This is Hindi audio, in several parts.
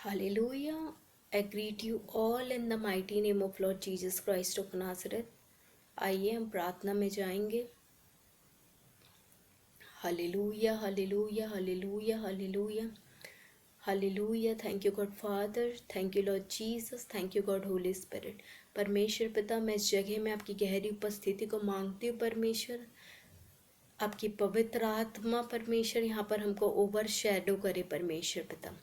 Hallelujah. I greet you all in the mighty name of Lord Jesus Christ of Nazareth. आइए हम प्रार्थना में जाएंगे. Hallelujah, hallelujah, hallelujah, hallelujah. Hallelujah. Thank you God Father. Thank you Lord Jesus. Thank you God Holy Spirit. परमेश्वर पिता, मैं इस जगह में आपकी गहरी उपस्थिति को मांगती हूँ. परमेश्वर, आपकी पवित्र आत्मा परमेश्वर यहाँ पर हमको ओवर शेडो करे. परमेश्वर पिता,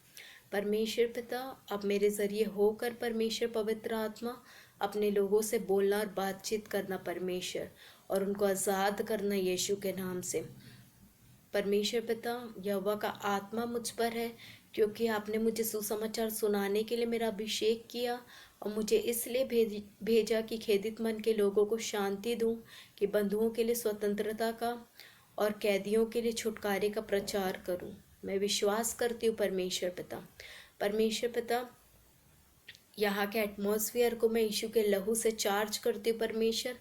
परमेश्वर पिता, अब मेरे ज़रिए होकर परमेश्वर पवित्र आत्मा अपने लोगों से बोलना और बातचीत करना परमेश्वर, और उनको आज़ाद करना यीशु के नाम से. परमेश्वर पिता, यहोवा का आत्मा मुझ पर है, क्योंकि आपने मुझे सुसमाचार सुनाने के लिए मेरा अभिषेक किया और मुझे इसलिए भेजा कि खेदित मन के लोगों को शांति दूं, कि बंधुओं के लिए स्वतंत्रता का और कैदियों के लिए छुटकारे का प्रचार करूं. मैं विश्वास करती हूँ परमेश्वर पिता. परमेश्वर पिता, यहाँ के एटमॉस्फेयर को मैं यीशु के लहू से चार्ज करती हूँ. परमेश्वर,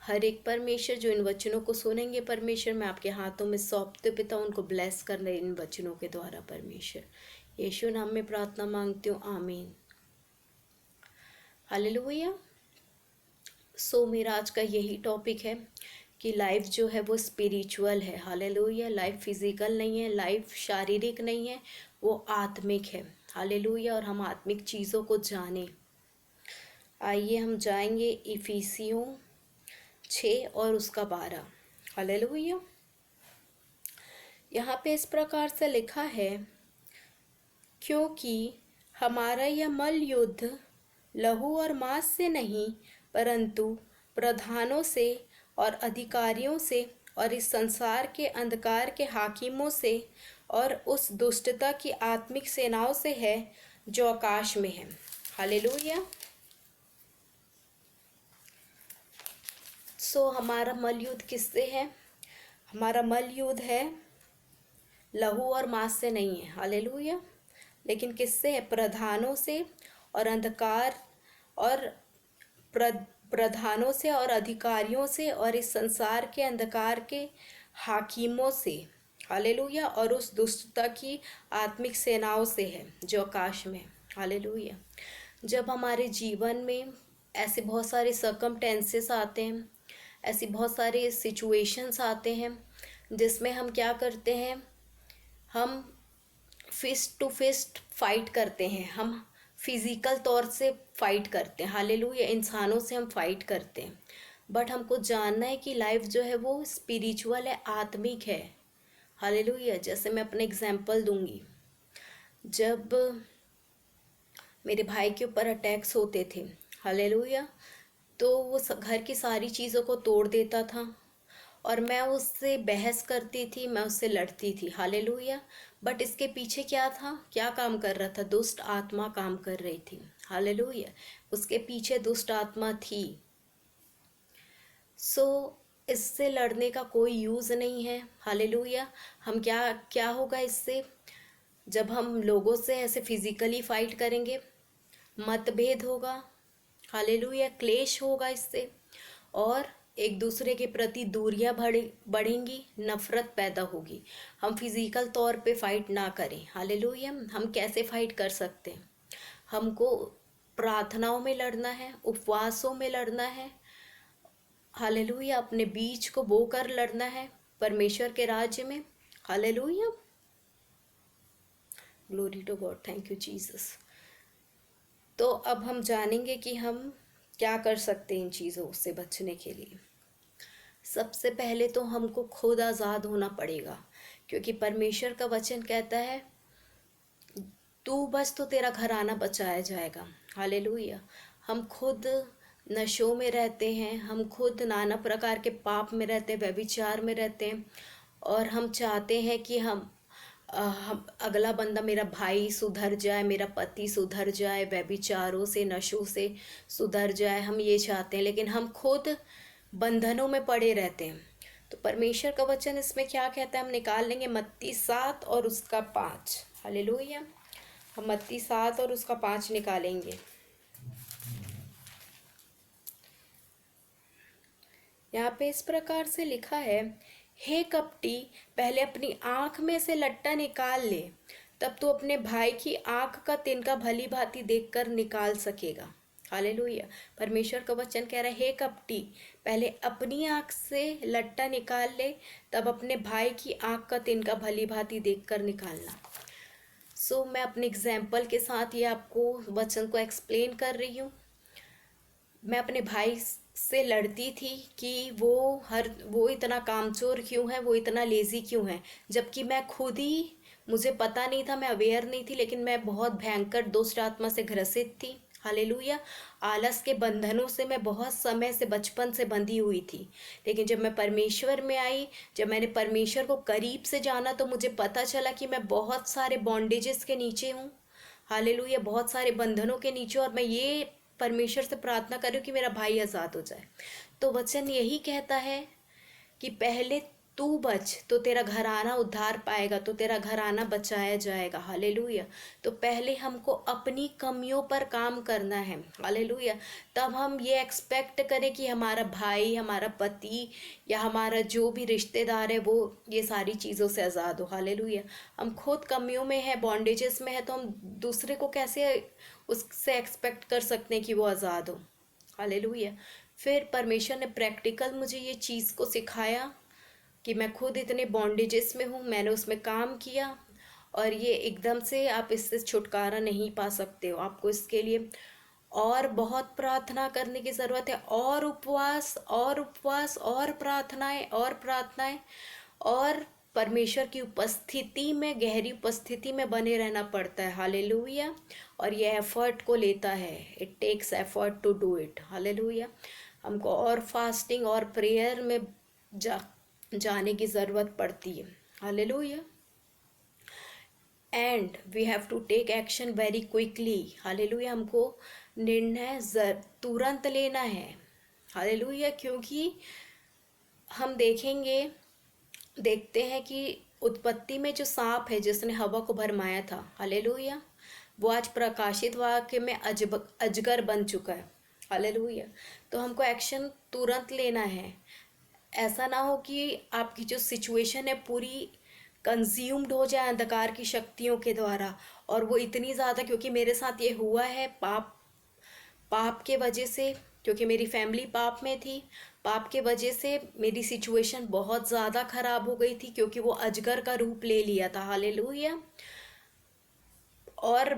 हर एक परमेश्वर जो इन वचनों को सुनेंगे परमेश्वर, मैं आपके हाथों में सौंपते पिता, उनको ब्लेस करना इन वचनों के द्वारा. परमेश्वर, यीशु नाम में प्रार्थना मांगती हूँ, आमीन. हालेलुया. सो मेरा आज का यही टॉपिक है कि लाइफ जो है वो स्पिरिचुअल है. हालेलुया. लाइफ फिजिकल नहीं है, लाइफ शारीरिक नहीं है, वो आत्मिक है. हालेलुया. और हम आत्मिक चीज़ों को जानें. आइए हम जाएंगे इफिसियों 6 और उसका 12. हालेलुया. यहाँ पे इस प्रकार से लिखा है, क्योंकि हमारा यह मल युद्ध लहू और मांस से नहीं, परंतु प्रधानों से और अधिकारियों से और इस संसार के अंधकार के हाकिमों से और उस दुष्टता की आत्मिक सेनाओं से है जो आकाश में है. हालेलुया. सो हमारा मल युद्ध किससे है? हमारा मल युद्ध है लहू और मांस से नहीं है. हालेलुया. लेकिन किससे है? प्रधानों से और अंधकार और प्रधानों से और अधिकारियों से और इस संसार के अंधकार के हाकिमों से. हालेलुया. और उस दुष्टता की आत्मिक सेनाओं से है जो आकाश में. हालेलुया. जब हमारे जीवन में ऐसे बहुत सारे सर्कमटेंसेस आते हैं, ऐसी बहुत सारे सिचुएशंस आते हैं जिसमें हम क्या करते हैं, हम फिस्ट टू फिस्ट फाइट करते हैं. हम फिज़िकल तौर से फाइट करते हैं. हालेलुया. इंसानों से हम फाइट करते हैं. बट हमको जानना है कि लाइफ जो है वो स्पिरिचुअल है, आत्मिक है. हालेलुया. जैसे मैं अपने एग्जांपल दूंगी. जब मेरे भाई के ऊपर अटैक्स होते थे, हालेलुया, तो वो घर की सारी चीज़ों को तोड़ देता था और मैं उससे बहस करती थी, मैं उससे लड़ती थी. हालेलुया. बट इसके पीछे क्या था, क्या काम कर रहा था? दुष्ट आत्मा काम कर रही थी. हालेलुया. उसके पीछे दुष्ट आत्मा थी. सो इससे लड़ने का कोई यूज़ नहीं है. हालेलुया. हम क्या क्या होगा इससे? जब हम लोगों से ऐसे फिजिकली फाइट करेंगे, मतभेद होगा. हालेलुया. क्लेश होगा इससे, और एक दूसरे के प्रति दूरियां बढ़ेंगी, नफरत पैदा होगी. हम फिजिकल तौर पे फाइट ना करें. हालेलुया. हम कैसे फाइट कर सकते हैं? हमको प्रार्थनाओं में लड़ना है, उपवासों में लड़ना है. हालेलुया. अपने बीज को बोकर लड़ना है परमेश्वर के राज्य में. Hallelujah. Glory to God. Thank you Jesus. तो अब हम जानेंगे कि हम क्या कर सकते हैं इन चीज़ों से बचने के लिए. सबसे पहले तो हमको खुद आज़ाद होना पड़ेगा, क्योंकि परमेश्वर का वचन कहता है, तू बस तो तेरा घराना बचाया जाएगा. हालेलुया. हम खुद नशों में रहते हैं, हम खुद नाना प्रकार के पाप में रहते हैं, व्यभिचार में रहते हैं, और हम चाहते हैं कि हम अगला बंदा, मेरा भाई सुधर जाए, मेरा पति सुधर जाए, व्यभिचारों से, नशों से सुधर जाए. हम ये चाहते हैं, लेकिन हम खुद बंधनों में पड़े रहते हैं. तो परमेश्वर का वचन इसमें क्या कहता है, हम निकाल लेंगे मत्ती 7 और उसका 5. हालेलुया. हम मत्ती 7 और उसका 5 निकालेंगे. यहाँ पे इस प्रकार से लिखा है, हे कपटी, पहले अपनी आँख में से लट्टा निकाल ले, तब तू अपने भाई की आंख का तिनका भली भांति देखकर निकाल सकेगा। हालेलुया। परमेश्वर का वचन कह रहा है, हे कपटी, पहले अपनी आंख से लट्टा निकाल ले, तब अपने भाई की आंख का तिनका भली भांति देखकर निकालना। मैं अपने एग्जाम्पल के साथ ये आपको वचन को एक्सप्लेन कर रही हूँ। मैं अपने भाई से लड़ती थी कि वो इतना कामचोर क्यों है, वो इतना लेज़ी क्यों है, जबकि मैं खुद ही, मुझे पता नहीं था, मैं अवेयर नहीं थी, लेकिन मैं बहुत भयंकर दुष्ट आत्मा से ग्रसित थी। हालेलुया। आलस के बंधनों से मैं बहुत समय से, बचपन से बंधी हुई थी। लेकिन जब मैं परमेश्वर में आई, जब मैंने परमेश्वर को करीब से जाना, तो मुझे पता चला कि मैं बहुत सारे बॉन्डेजेस के नीचे हूँ। हालेलुया। बहुत सारे बंधनों के नीचे, और मैं ये परमेश्वर से प्रार्थना कर रही हूँ कि मेरा भाई आज़ाद हो जाए। तो वचन यही कहता है कि पहले तू बच तो तेरा घराना उद्धार पाएगा, तो तेरा घराना बचाया जाएगा। हालेलुया। तो पहले हमको अपनी कमियों पर काम करना है। हालेलुया। तब हम ये एक्सपेक्ट करें कि हमारा भाई, हमारा पति या हमारा जो भी रिश्तेदार है वो ये सारी चीज़ों से आज़ाद हो। हालेलुया। हम खुद कमियों में है, बॉन्डेजेस में है, तो हम दूसरे को कैसे उससे एक्सपेक्ट कर सकते हैं कि वो आज़ाद हो। हालेलुया। फिर परमेश्वर ने प्रैक्टिकल मुझे ये चीज़ को सिखाया कि मैं खुद इतने बॉन्डेजेस में हूँ, मैंने उसमें काम किया, और ये एकदम से आप इससे छुटकारा नहीं पा सकते हो। आपको इसके लिए और बहुत प्रार्थना करने की ज़रूरत है, और उपवास और उपवास और प्रार्थनाएं और प्रार्थनाएं, और परमेश्वर की उपस्थिति में, गहरी उपस्थिति में बने रहना पड़ता है। हालेलुया। और ये एफर्ट को लेता है, it takes effort to do it. Hallelujah. हमको और फास्टिंग और प्रेयर में जाने की ज़रूरत पड़ती है। Hallelujah. And we have to take action very quickly. Hallelujah. हमको निर्णय तुरंत लेना है। हालेलुया। क्योंकि हम देखते हैं कि उत्पत्ति में जो सांप है जिसने हवा को भरमाया था, हालेलुया, वो आज प्रकाशित वाक्य में अजगर बन चुका है। हालेलुया। तो हमको एक्शन तुरंत लेना है। ऐसा ना हो कि आपकी जो सिचुएशन है पूरी कंज्यूम्ड हो जाए अंधकार की शक्तियों के द्वारा, और वो इतनी ज़्यादा, क्योंकि मेरे साथ ये हुआ है पाप के वजह से, क्योंकि मेरी फैमिली पाप में थी। पाप के वजह से मेरी सिचुएशन बहुत ज़्यादा ख़राब हो गई थी, क्योंकि वो अजगर का रूप ले लिया था। हालेलुया। और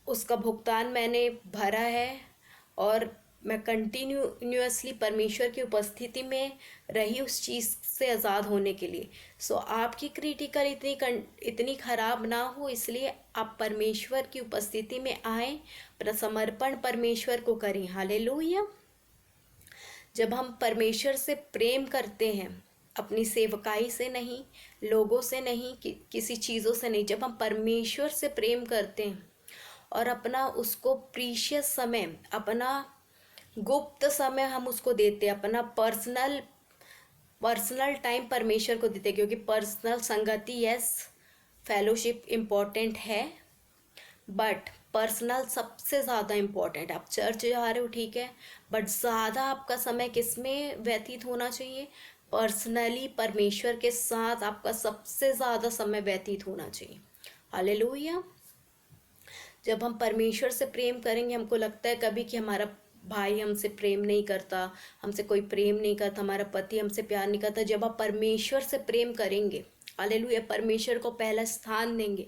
उसका भुगतान मैंने भरा है, और मैं कंटिन्यूअसली परमेश्वर की उपस्थिति में रही उस चीज़ से आज़ाद होने के लिए। आपकी क्रिटिकल इतनी ख़राब ना हो, इसलिए आप परमेश्वर की उपस्थिति में आए, अपना समर्पण परमेश्वर को करें। हालेलुया। जब हम परमेश्वर से प्रेम करते हैं, अपनी सेवकाई से नहीं, लोगों से नहीं, किसी चीज़ों से नहीं, जब हम परमेश्वर से प्रेम करते हैं और अपना उसको प्रीशियस समय, अपना गुप्त समय हम उसको देते हैं, अपना पर्सनल टाइम परमेश्वर को देते हैं, क्योंकि पर्सनल संगति, यस, फेलोशिप इम्पॉर्टेंट है, बट पर्सनल सबसे ज़्यादा इम्पॉर्टेंट। आप चर्च जा रहे हो, ठीक है, बट ज़्यादा आपका समय किस में व्यतीत होना चाहिए? पर्सनली परमेश्वर के साथ आपका सबसे ज़्यादा समय व्यतीत होना चाहिए। हालेलुया। जब हम परमेश्वर से प्रेम करेंगे, हमको लगता है कभी कि हमारा भाई हमसे प्रेम नहीं करता, हमसे कोई प्रेम नहीं करता, हमारा पति हमसे प्यार नहीं करता। जब आप परमेश्वर से प्रेम करेंगे, हालेलुया, परमेश्वर को पहला स्थान देंगे,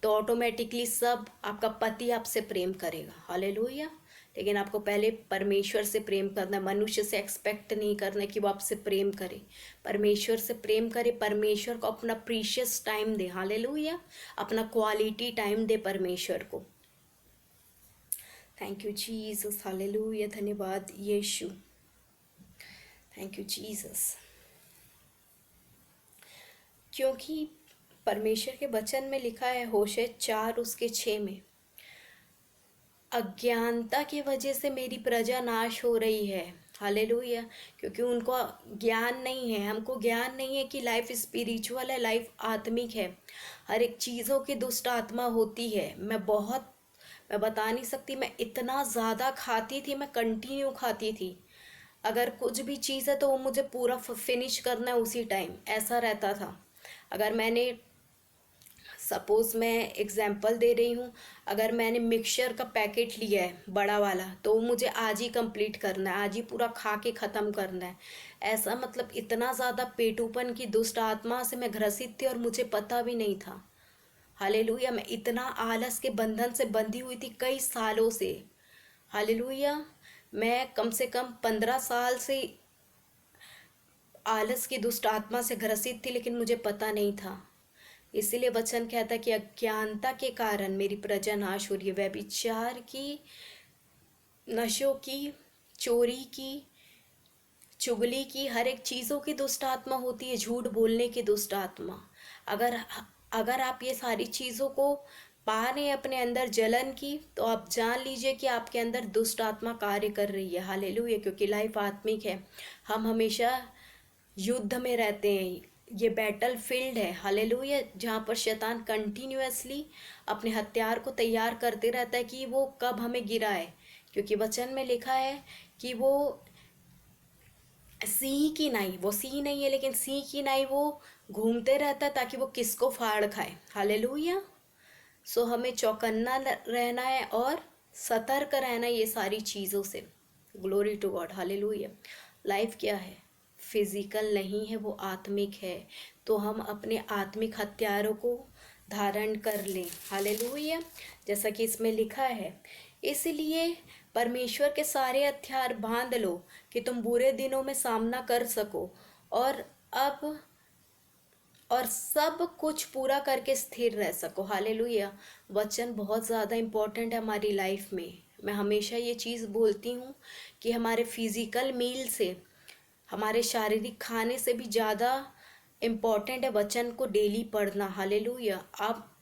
तो ऑटोमेटिकली सब, आपका पति आपसे प्रेम करेगा। हालेलुया। लेकिन आपको पहले परमेश्वर से प्रेम करना, मनुष्य से एक्सपेक्ट नहीं करना कि वो आपसे प्रेम करे। परमेश्वर से प्रेम करे, परमेश्वर को अपना प्रीशियस टाइम दे। हालेलुया। अपना क्वालिटी टाइम दे परमेश्वर को। Thank you Jesus. हालेलुया। धन्यवाद यीशु। Thank you Jesus. क्योंकि परमेश्वर के वचन में लिखा है, होशे 4:6 में, अज्ञानता की वजह से मेरी प्रजा नाश हो रही है। हालेलुया। क्योंकि उनको ज्ञान नहीं है, हमको ज्ञान नहीं है कि लाइफ स्पिरिचुअल है, लाइफ आत्मिक है। हर एक चीज़ों की दुष्ट आत्मा होती है। मैं बता नहीं सकती, मैं इतना ज़्यादा खाती थी, मैं कंटिन्यू खाती थी। अगर कुछ भी चीज़ है तो वो मुझे पूरा फिनिश करना है उसी टाइम, ऐसा रहता था। अगर मैंने सपोज़ मैं एग्जांपल दे रही हूँ, अगर मैंने मिक्सचर का पैकेट लिया है बड़ा वाला, तो वो मुझे आज ही कंप्लीट करना है, आज ही पूरा खा के ख़त्म करना है। ऐसा मतलब इतना ज़्यादा पेटूपन की दुष्ट आत्मा से मैं ग्रसित थी और मुझे पता भी नहीं था। हालेलुया। मैं इतना आलस के बंधन से बंधी हुई थी कई सालों से। हालेलुया। मैं कम से कम 15 साल से आलस की दुष्ट आत्मा से ग्रसित थी, लेकिन मुझे पता नहीं था। इसीलिए वचन कहता है कि अज्ञानता के कारण मेरी प्रजा नाश हो रही है। व्यभिचार की, नशों की, चोरी की, चुगली की, हर एक चीज़ों की दुष्ट आत्मा होती है, झूठ बोलने की दुष्ट आत्मा। अगर अगर आप ये सारी चीज़ों को पा रहे हैं अपने अंदर जलन की, तो आप जान लीजिए कि आपके अंदर दुष्ट आत्मा कार्य कर रही है। हालेलुया। क्योंकि लाइफ आत्मिक है, हम हमेशा युद्ध में रहते हैं। ये बैटल फील्ड है। हालेलुया। जहाँ पर शैतान कंटिन्यूअसली अपने हथियार को तैयार करते रहता है कि वो कब हमें गिराए। क्योंकि वचन में लिखा है कि वो सिंह की नाई, वो सिंह नहीं है लेकिन सिंह की नाई वो घूमते रहता है ताकि वो किसको फाड़ खाए। हालेलुया। सो हमें चौकन्ना रहना है और सतर्क रहना है ये सारी चीज़ों से। Glory to God. Hallelujah. Life क्या है? फिजिकल नहीं है, वो आत्मिक है। तो हम अपने आत्मिक हथियारों को धारण कर लें। हालेलुया। जैसा कि इसमें लिखा है, इसलिए परमेश्वर के सारे हथियार बांध लो कि तुम बुरे दिनों में सामना कर सको और अब और सब कुछ पूरा करके स्थिर रह सको। हालेलुया। वचन बहुत ज़्यादा इम्पोर्टेंट है हमारी लाइफ में। मैं हमेशा ये चीज़ बोलती हूँ कि हमारे फिजिकल मील से, हमारे शारीरिक खाने से भी ज़्यादा इम्पोर्टेंट है वचन को डेली पढ़ना। हालेलुया। आप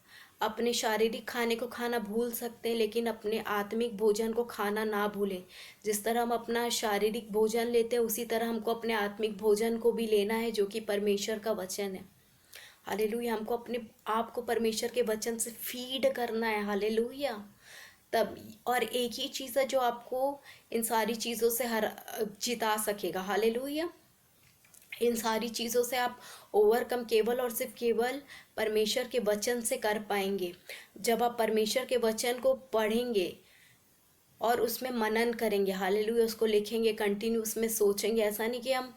अपने शारीरिक खाने को खाना भूल सकते हैं, लेकिन अपने आत्मिक भोजन को खाना ना भूलें। जिस तरह हम अपना शारीरिक भोजन लेते हैं, उसी तरह हमको अपने आत्मिक भोजन को भी लेना है, जो कि परमेश्वर का वचन है। हालेलुया। हमको अपने आप को परमेश्वर के वचन से फीड करना है। हालेलुया। तब और एक ही चीज़ है जो आपको इन सारी चीज़ों से हर जिता सकेगा। हालेलुया। इन सारी चीज़ों से आप ओवरकम केवल और सिर्फ केवल परमेश्वर के वचन से कर पाएंगे। जब आप परमेश्वर के वचन को पढ़ेंगे और उसमें मनन करेंगे, हालेलुया, उसको लिखेंगे, कंटिन्यू उसमें सोचेंगे। ऐसा नहीं कि हम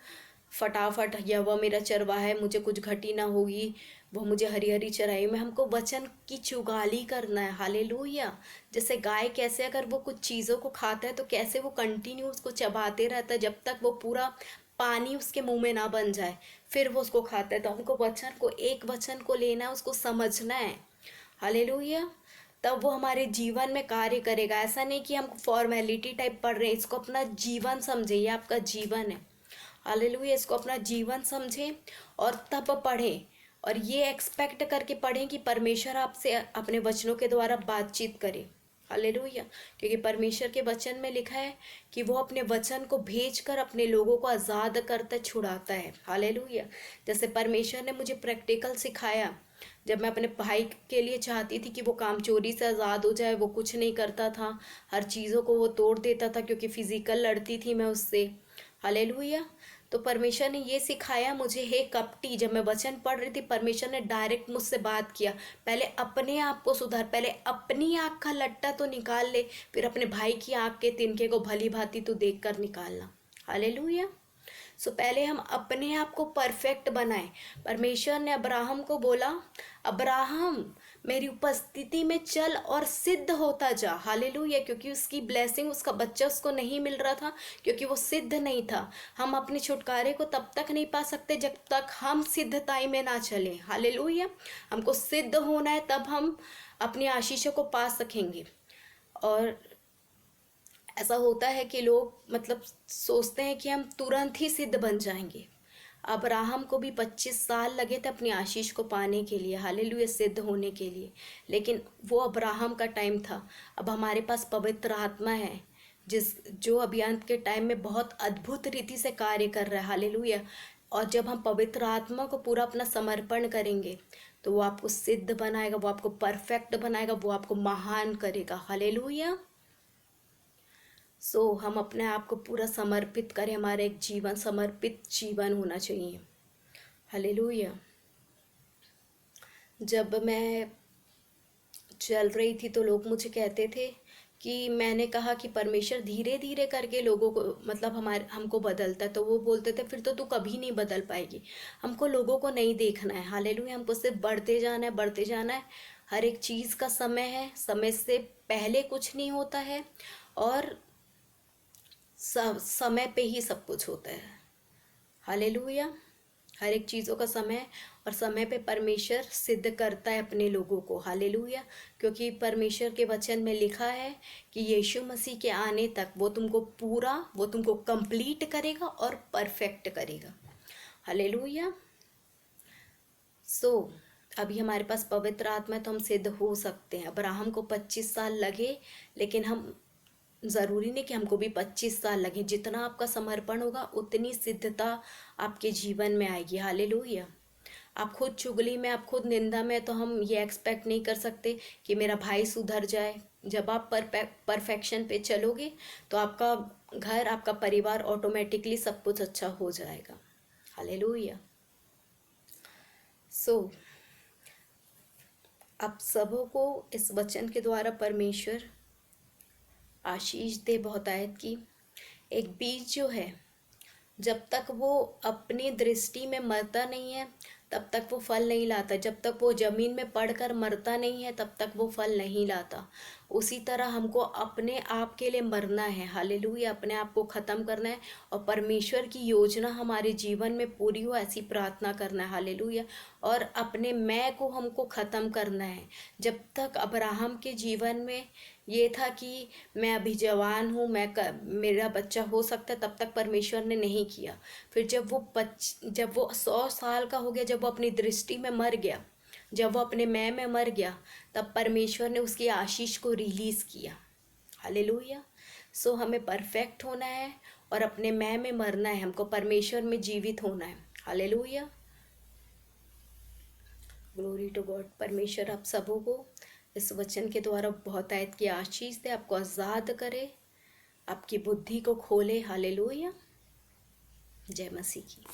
फटाफट, यह वह मेरा चरवाहा है, मुझे कुछ घटी ना होगी, वो मुझे हरी हरी चराई में, हमको वचन की चुगाली करना है। हालेलुया। जैसे गाय कैसे अगर वो कुछ चीज़ों को खाता है तो कैसे वो कंटिन्यू उसको चबाते रहता है जब तक वो पूरा पानी उसके मुंह में ना बन जाए, फिर वो उसको खाता है। तो हमको वचन को, एक वचन को लेना है, उसको समझना है। हालेलुया। तब वो हमारे जीवन में कार्य करेगा। ऐसा नहीं कि हम फॉर्मेलिटी टाइप पढ़ रहे हैं, इसको अपना जीवन समझे, ये आपका जीवन है। हालेलुया। इसको अपना जीवन समझें और तब पढ़ें, और ये एक्सपेक्ट करके पढ़ें कि परमेश्वर आपसे अपने वचनों के द्वारा बातचीत करे। हालेलुया। क्योंकि परमेश्वर के वचन में लिखा है कि वो अपने वचन को भेजकर अपने लोगों को आज़ाद करता छुड़ाता है। हालेलुया। जैसे परमेश्वर ने मुझे प्रैक्टिकल सिखाया, जब मैं अपने भाई के लिए चाहती थी कि वो काम चोरी से आज़ाद हो जाए, वो कुछ नहीं करता था, हर चीज़ों को वो तोड़ देता था क्योंकि फिजिकल लड़ती थी मैं उससे। हालेलुया। तो परमेश्वर ने ये सिखाया मुझे, हे कपटी, जब मैं वचन पढ़ रही थी परमेश्वर ने डायरेक्ट मुझसे बात किया, पहले अपने आप को सुधार, पहले अपनी आँख का लट्टा तो निकाल ले, फिर अपने भाई की आँख के तिनके को भली भांति तू देख कर निकालना। हालेलुया। सो पहले हम अपने आप को परफेक्ट बनाएं। परमेश्वर ने अब्राहम को बोला, अब्राहम मेरी उपस्थिति में चल और सिद्ध होता जा। हालेलुया। क्योंकि उसकी ब्लेसिंग, उसका बच्चा उसको नहीं मिल रहा था, क्योंकि वो सिद्ध नहीं था। हम अपने छुटकारे को तब तक नहीं पा सकते जब तक हम सिद्धताई में ना चलें। हालेलुया। हमको सिद्ध होना है, तब हम अपनी आशीषों को पा सकेंगे। और ऐसा होता है कि लोग मतलब सोचते हैं कि हम तुरंत ही सिद्ध बन जाएंगे। अब्राहम को भी 25 साल लगे थे अपनी आशीष को पाने के लिए। हालेलुया। सिद्ध होने के लिए। लेकिन वो अब्राहम का टाइम था। अब हमारे पास पवित्र आत्मा है, जो अभियान के टाइम में बहुत अद्भुत रीति से कार्य कर रहा है। हालेलुया। और जब हम पवित्र आत्मा को पूरा अपना समर्पण करेंगे तो वो आपको सिद्ध बनाएगा, वो आपको परफेक्ट बनाएगा, वो आपको महान करेगा। हालेलुया। हम अपने आप को पूरा समर्पित करें। हमारा एक जीवन समर्पित जीवन होना चाहिए। हालेलुया। जब मैं चल रही थी तो लोग मुझे कहते थे कि मैंने कहा कि परमेश्वर धीरे धीरे करके लोगों को मतलब हमारे हमको बदलता है, तो वो बोलते थे फिर तो तू कभी नहीं बदल पाएगी। हमको लोगों को नहीं देखना है, हालेलुया, हमको सिर्फ बढ़ते जाना है, बढ़ते जाना है। हर एक चीज़ का समय है, समय से पहले कुछ नहीं होता है, और समय पे ही सब कुछ होता है। हालेलुया। हर एक चीज़ों का समय, और समय पे परमेश्वर सिद्ध करता है अपने लोगों को। हालेलुया। क्योंकि परमेश्वर के वचन में लिखा है कि यीशु मसीह के आने तक वो तुमको कंप्लीट करेगा और परफेक्ट करेगा। हालेलुया। सो अभी हमारे पास पवित्र आत्मा है तो हम सिद्ध हो सकते हैं। अब्राहम को 25 साल लगे, लेकिन हम ज़रूरी नहीं कि हमको भी 25 साल लगे। जितना आपका समर्पण होगा उतनी सिद्धता आपके जीवन में आएगी। हालेलुया। आप खुद चुगली में, आप खुद निंदा में, तो हम ये एक्सपेक्ट नहीं कर सकते कि मेरा भाई सुधर जाए। जब आप परफेक्शन पे चलोगे तो आपका घर, आपका परिवार, ऑटोमेटिकली सब कुछ अच्छा हो जाएगा। हालेलुया। सो आप सबों को इस वचन के द्वारा परमेश्वर आशीष दे बहुतायत की। एक बीज जो है, जब तक वो अपनी दृष्टि में मरता नहीं है तब तक वो फल नहीं लाता। जब तक वो जमीन में पड़कर मरता नहीं है तब तक वो फल नहीं लाता। उसी तरह हमको अपने आप के लिए मरना है। हालेलुया। अपने आप को ख़त्म करना है और परमेश्वर की योजना हमारे जीवन में पूरी हो, ऐसी प्रार्थना करना है। हालेलुया। और अपने मैं को हमको ख़त्म करना है। जब तक अब्राहम के जीवन में ये था कि मैं अभी जवान हूँ, मेरा बच्चा हो सकता है, तब तक परमेश्वर ने नहीं किया। फिर जब वो 100 साल का हो गया, जब वो अपनी दृष्टि में मर गया, जब वो अपने मैं में मर गया, तब परमेश्वर ने उसकी आशीष को रिलीज़ किया। हालेलुया। सो हमें परफेक्ट होना है और अपने मैं में मरना है, हमको परमेश्वर में जीवित होना है। हालेलुया। Glory to God. परमेश्वर आप सबों को इस वचन के द्वारा बहुतायत की आशीष दे, आपको आज़ाद करे, आपकी बुद्धि को खोले। हालेलुया। जय मसीह की।